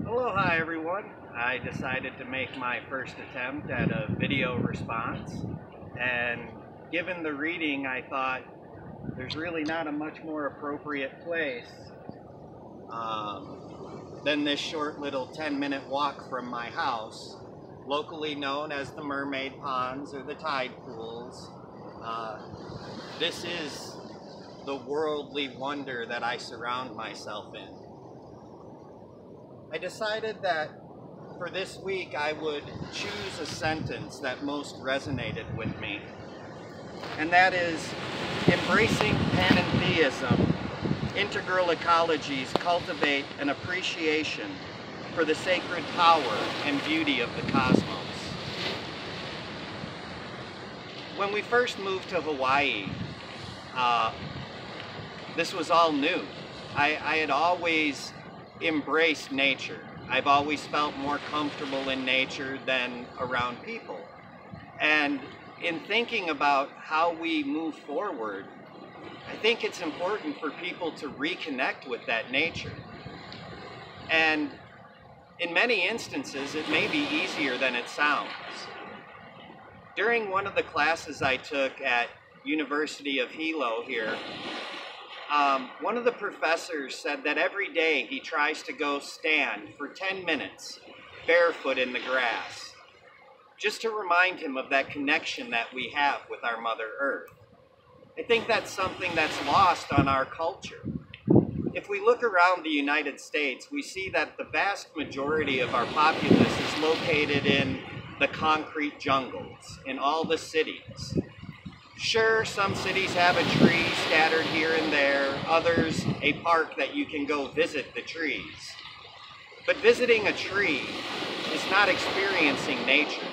Aloha everyone. I decided to make my first attempt at a video response, and given the reading I thought there's really not a much more appropriate place than this short little 10-minute walk from my house, locally known as the Mermaid Ponds or the Tide Pools. This is the worldly wonder that I surround myself in. I decided that for this week I would choose a sentence that most resonated with me, and that is, embracing panentheism, integral ecologies cultivate an appreciation for the sacred power and beauty of the cosmos. When we first moved to Hawaii, this was all new. I had always embraced nature. I've always felt more comfortable in nature than around people. And in thinking about how we move forward, I think it's important for people to reconnect with that nature. And in many instances, it may be easier than it sounds. During one of the classes I took at University of Hilo here, one of the professors said that every day he tries to go stand for 10 minutes barefoot in the grass, just to remind him of that connection that we have with our Mother Earth. I think that's something that's lost on our culture. If we look around the United States, we see that the vast majority of our populace is located in the concrete jungles, in all the cities. Sure, some cities have a tree scattered here and there, others a park that you can go visit the trees. But visiting a tree is not experiencing nature.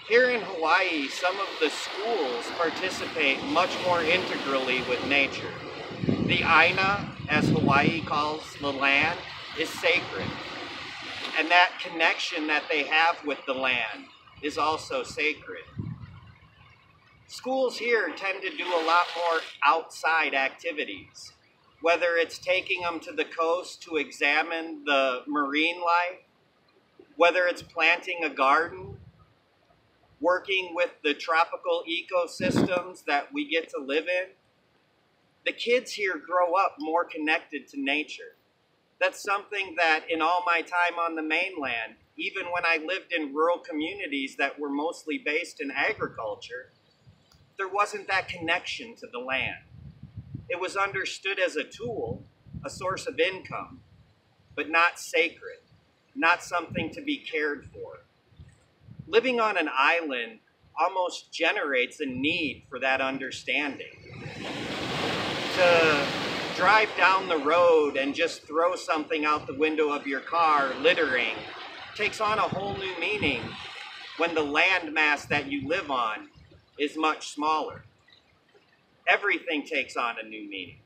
Here in Hawaii, some of the schools participate much more integrally with nature. The Aina, as Hawaii calls the land, is sacred. And that connection that they have with the land is also sacred. Schools here tend to do a lot more outside activities, whether it's taking them to the coast to examine the marine life, whether it's planting a garden, working with the tropical ecosystems that we get to live in. The kids here grow up more connected to nature. That's something that in all my time on the mainland, even when I lived in rural communities that were mostly based in agriculture, there wasn't that connection to the land. It was understood as a tool, a source of income, but not sacred, not something to be cared for. Living on an island almost generates a need for that understanding. To drive down the road and just throw something out the window of your car, littering, takes on a whole new meaning when the land mass that you live on is much smaller. Everything takes on a new meaning.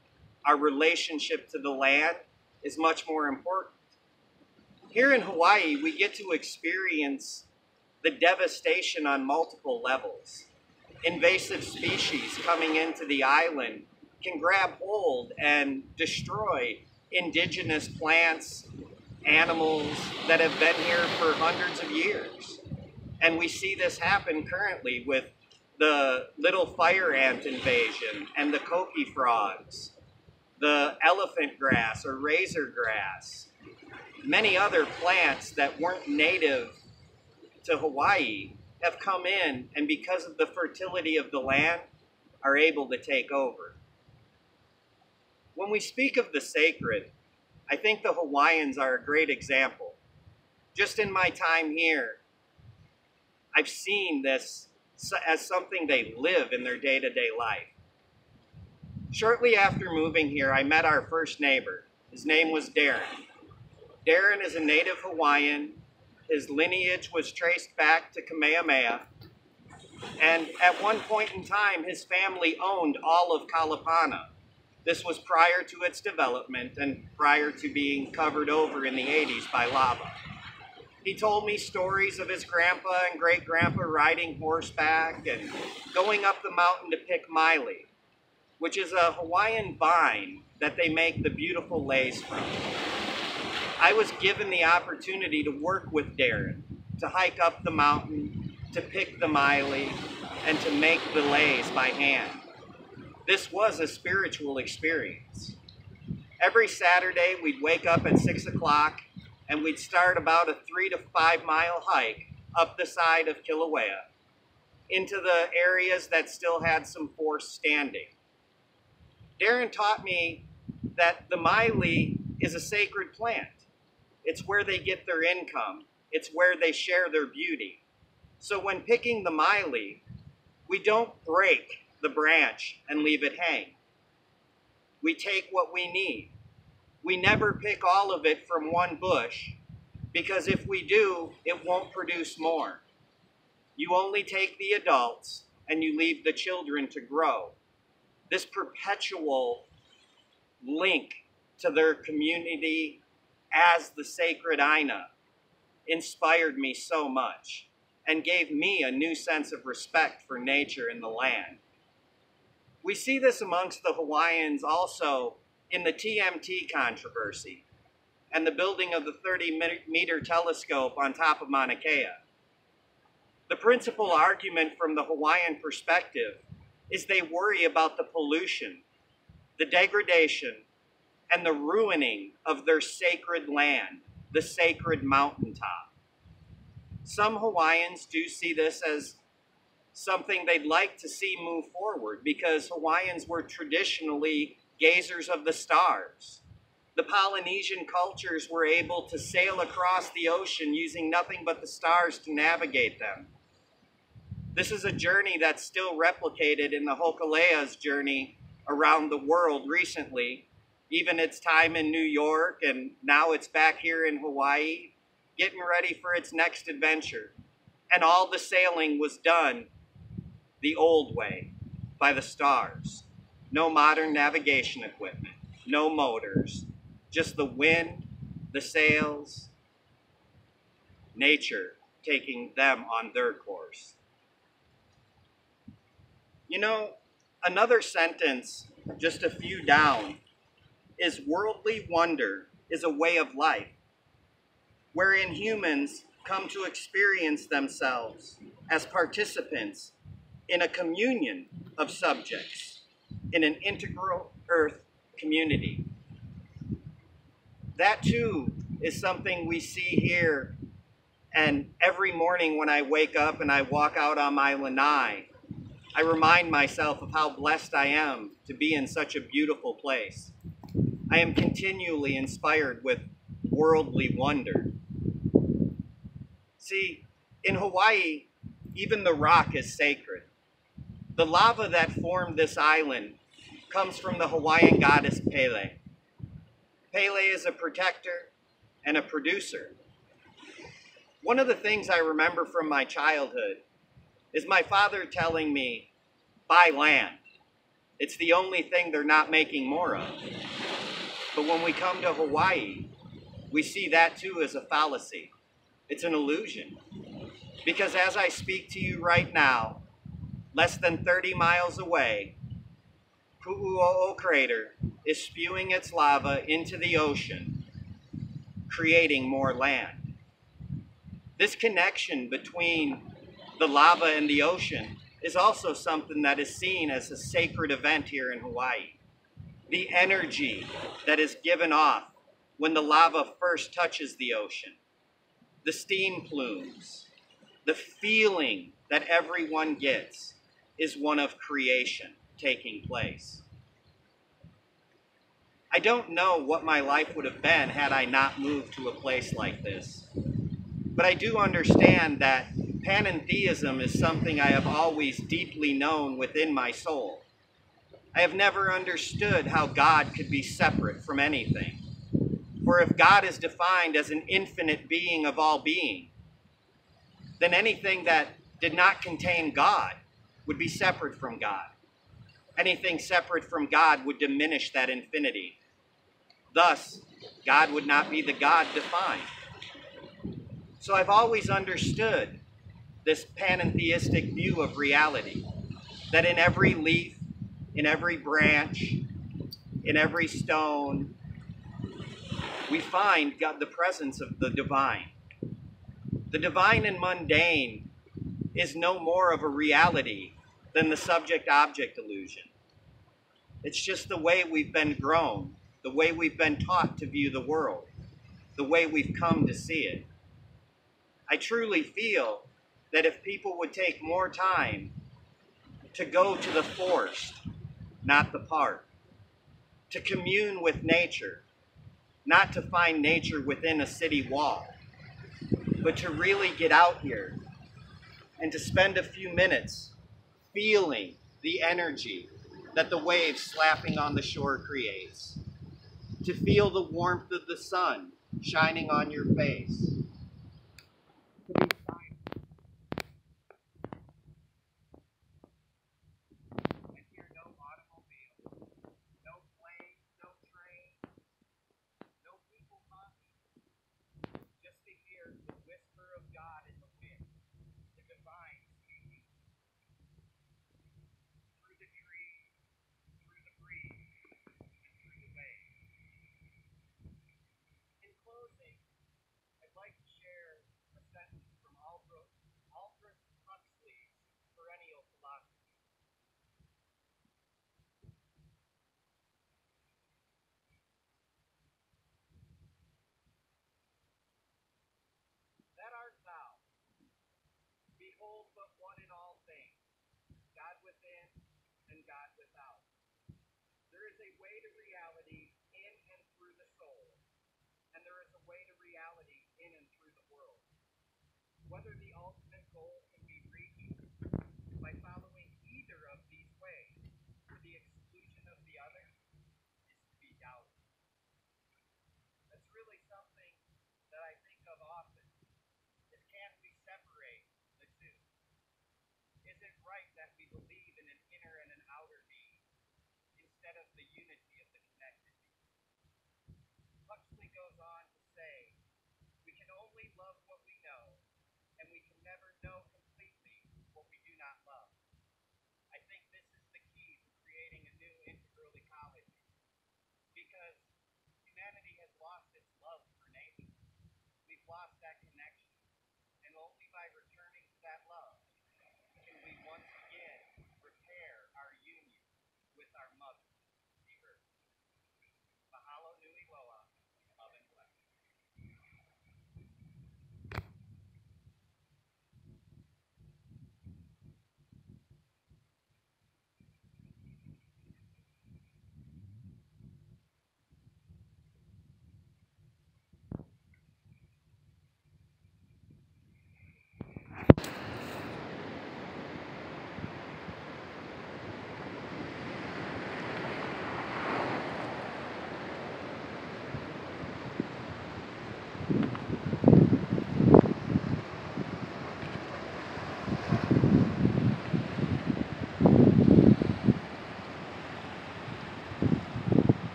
Our relationship to the land is much more important. Here in Hawaii, we get to experience the devastation on multiple levels. Invasive species coming into the island can grab hold and destroy indigenous plants, animals that have been here for hundreds of years. And we see this happen currently with the little fire ant invasion and the coqui frogs, the elephant grass or razor grass, many other plants that weren't native to Hawaii have come in, and because of the fertility of the land, are able to take over. When we speak of the sacred, I think the Hawaiians are a great example. Just in my time here, I've seen this as something they live in their day-to-day life. Shortly after moving here, I met our first neighbor. His name was Darren. Darren is a native Hawaiian. His lineage was traced back to Kamehameha. And at one point in time, his family owned all of Kalapana. This was prior to its development and prior to being covered over in the 80s by lava. He told me stories of his grandpa and great-grandpa riding horseback and going up the mountain to pick maile, which is a Hawaiian vine that they make the beautiful lace from. I was given the opportunity to work with Darren, to hike up the mountain, to pick the miley, and to make billets by hand. This was a spiritual experience. Every Saturday, we'd wake up at 6 o'clock and we'd start about a 3 to 5 mile hike up the side of Kilauea into the areas that still had some forest standing. Darren taught me that the miley is a sacred plant. It's where they get their income. It's where they share their beauty. So when picking the miley, we don't break the branch and leave it hang. We take what we need. We never pick all of it from one bush, because if we do, it won't produce more. You only take the adults and you leave the children to grow. This perpetual link to their community as the sacred Aina inspired me so much and gave me a new sense of respect for nature and the land. We see this amongst the Hawaiians also in the TMT controversy and the building of the 30-meter telescope on top of Mauna Kea. The principal argument from the Hawaiian perspective is they worry about the pollution, the degradation, and the ruining of their sacred land, the sacred mountaintop. Some Hawaiians do see this as something they'd like to see move forward, because Hawaiians were traditionally gazers of the stars. The Polynesian cultures were able to sail across the ocean using nothing but the stars to navigate them. This is a journey that's still replicated in the Hokulea's journey around the world recently, even its time in New York, and now it's back here in Hawaii, getting ready for its next adventure. And all the sailing was done the old way, by the stars. No modern navigation equipment, no motors, just the wind, the sails, nature taking them on their course. You know, another sentence, just a few down, is worldly wonder is a way of life, wherein humans come to experience themselves as participants in a communion of subjects, in an integral earth community. That too is something we see here, and every morning when I wake up and I walk out on my lanai, I remind myself of how blessed I am to be in such a beautiful place. I am continually inspired with worldly wonder. See, in Hawaii, even the rock is sacred. The lava that formed this island comes from the Hawaiian goddess Pele. Pele is a protector and a producer. One of the things I remember from my childhood is my father telling me, buy land. It's the only thing they're not making more of. But when we come to Hawaii, we see that too as a fallacy. It's an illusion. Because as I speak to you right now, less than 30 miles away, Pu'uo'o crater is spewing its lava into the ocean, creating more land. This connection between the lava and the ocean is also something that is seen as a sacred event here in Hawaii. The energy that is given off when the lava first touches the ocean, the steam plumes, the feeling that everyone gets is one of creation taking place. I don't know what my life would have been had I not moved to a place like this. But I do understand that panentheism is something I have always deeply known within my soul. I have never understood how God could be separate from anything. For if God is defined as an infinite being of all being, then anything that did not contain God would be separate from God. Anything separate from God would diminish that infinity. Thus, God would not be the God defined. So I've always understood this panentheistic view of reality, that in every leaf, in every branch, in every stone, we find God, the presence of the divine. The divine and mundane is no more of a reality than the subject-object illusion. It's just the way we've been grown, the way we've been taught to view the world, the way we've come to see it. I truly feel that if people would take more time to go to the forest, not the park, to commune with nature, not to find nature within a city wall, but to really get out here and to spend a few minutes feeling the energy that the waves slapping on the shore creates, to feel the warmth of the sun shining on your face, and hear no automobile, no plane, no train, no people talking, just to hear the whisper of God in the wind, the divine speaking through the trees, through the breeze, and through the waves. In closing, I'd like to share a sentence from Aldous Huxley's perennial philosophy. That art thou, behold but one in all things, God within and God without. There is a way to reality in and through the soul, and there is a way to reality in and through the world. Whether the ultimate goal can be reached by following either of these ways, to the exclusion of the other, is to be doubted. That's really something that I think of often. Is can we separate the two? Is it right that we believe in an inner and an outer being instead of the unity